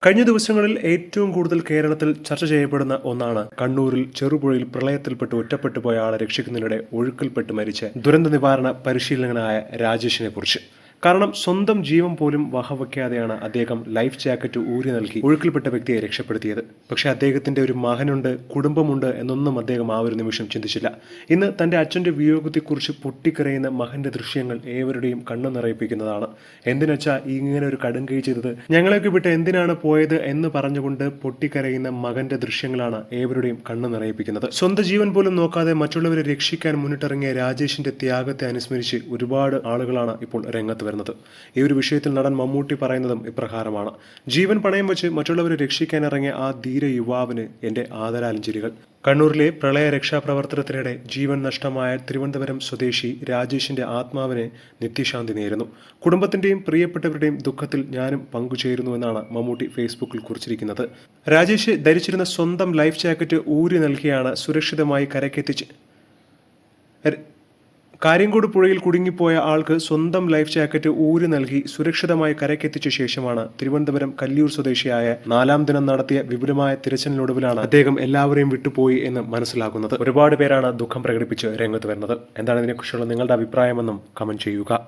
കഴിഞ്ഞ ദിവസങ്ങളിൽ ഏറ്റവും കൂടുതൽ കേരളത്തിൽ ചർച്ച ചെയ്യപ്പെടുന്ന ഒന്നാണ് കണ്ണൂരിൽ ചെറുപുഴയിൽ പ്രളയത്തിൽപ്പെട്ട് ഒറ്റപ്പെട്ടു പോയ ആളെ രക്ഷിക്കുന്നതിനിടെ ഒഴുക്കിൽപ്പെട്ട് മരിച്ച ദുരന്ത നിവാരണ പരിശീലകനായ രാജേഷിനെ കുറിച്ച്. കാരണം സ്വന്തം ജീവൻ പോലും വകവയ്ക്കാതെയാണ് അദ്ദേഹം ലൈഫ് ജാക്കറ്റ് ഊരി നൽകി ഒഴുക്കിൽപ്പെട്ട വ്യക്തിയെ രക്ഷപ്പെടുത്തിയത്. പക്ഷേ അദ്ദേഹത്തിന്റെ ഒരു മകനുണ്ട്, കുടുംബമുണ്ട് എന്നൊന്നും അദ്ദേഹം ആ ഒരു നിമിഷം ചിന്തിച്ചില്ല. ഇന്ന് തന്റെ അച്ഛന്റെ വിയോഗത്തെക്കുറിച്ച് പൊട്ടിക്കരയുന്ന മകന്റെ ദൃശ്യങ്ങൾ ഏവരുടെയും കണ്ണു നിറയിപ്പിക്കുന്നതാണ്. എന്തിനച്ചാ ഇങ്ങനെ ഒരു കടുങ്കൈ ചെയ്തത്, ഞങ്ങളെയൊക്കെ വിട്ട് എന്തിനാണ് പോയത് എന്ന് പറഞ്ഞുകൊണ്ട് പൊട്ടിക്കരയുന്ന മകന്റെ ദൃശ്യങ്ങളാണ് ഏവരുടെയും കണ്ണു നിറയിപ്പിക്കുന്നത്. സ്വന്തം ജീവൻ പോലും നോക്കാതെ മറ്റുള്ളവരെ രക്ഷിക്കാൻ മുന്നിട്ടിറങ്ങിയ രാജേഷിന്റെ ത്യാഗത്തെ അനുസ്മരിച്ച് ഒരുപാട് ആളുകളാണ് ഇപ്പോൾ രംഗത്ത് വരുന്നത്. ഈ ഒരു വിഷയത്തിൽ നടൻ മമ്മൂട്ടി പറയുന്നതും ഇപ്രകാരമാണ്: ജീവൻ പണയം വെച്ച് മറ്റുള്ളവരെ രക്ഷിക്കാനിറങ്ങിയ ആ ധീര യുവാവിന് എന്റെ ആദരാഞ്ജലികൾ. കണ്ണൂരിലെ പ്രളയ രക്ഷാപ്രവർത്തനത്തിനിടെ ജീവൻ നഷ്ടമായ തിരുവനന്തപുരം സ്വദേശി രാജേഷിന്റെ ആത്മാവിനെ നിത്യശാന്തി നേരുന്നു. കുടുംബത്തിന്റെയും പ്രിയപ്പെട്ടവരുടെയും ദുഃഖത്തിൽ ഞാനും പങ്കുചേരുന്നുവെന്നാണ് മമ്മൂട്ടി ഫേസ്ബുക്കിൽ കുറിച്ചിരിക്കുന്നത്. രാജേഷ് ധരിച്ചിരുന്ന സ്വന്തം ലൈഫ് ജാക്കറ്റ് ഊരി നൽകിയാണ് സുരക്ഷിതമായി കരക്കെത്തിച്ച് കാര്യങ്കോട് പുഴയിൽ കുടുങ്ങിപ്പോയ ആൾക്ക് സ്വന്തം ലൈഫ് ജാക്കറ്റ് ഊരി നൽകി സുരക്ഷിതമായി കരക്കെത്തിച്ച ശേഷമാണ് തിരുവനന്തപുരം കല്ലിയൂർ സ്വദേശിയായ 4ാം ദിനം നടത്തിയ വിപുലമായ തിരച്ചിലിനൊടുവിലാണ് അദ്ദേഹം എല്ലാവരെയും വിട്ടുപോയി എന്ന് മനസ്സിലാക്കുന്നത്. ഒരുപാട് പേരാണ് ദുഃഖം പ്രകടിപ്പിച്ച് രംഗത്ത് വരുന്നത്. എന്താണ് ഇതിനെക്കുറിച്ചുള്ള നിങ്ങളുടെ അഭിപ്രായമെന്നും കമന്റ് ചെയ്യുക.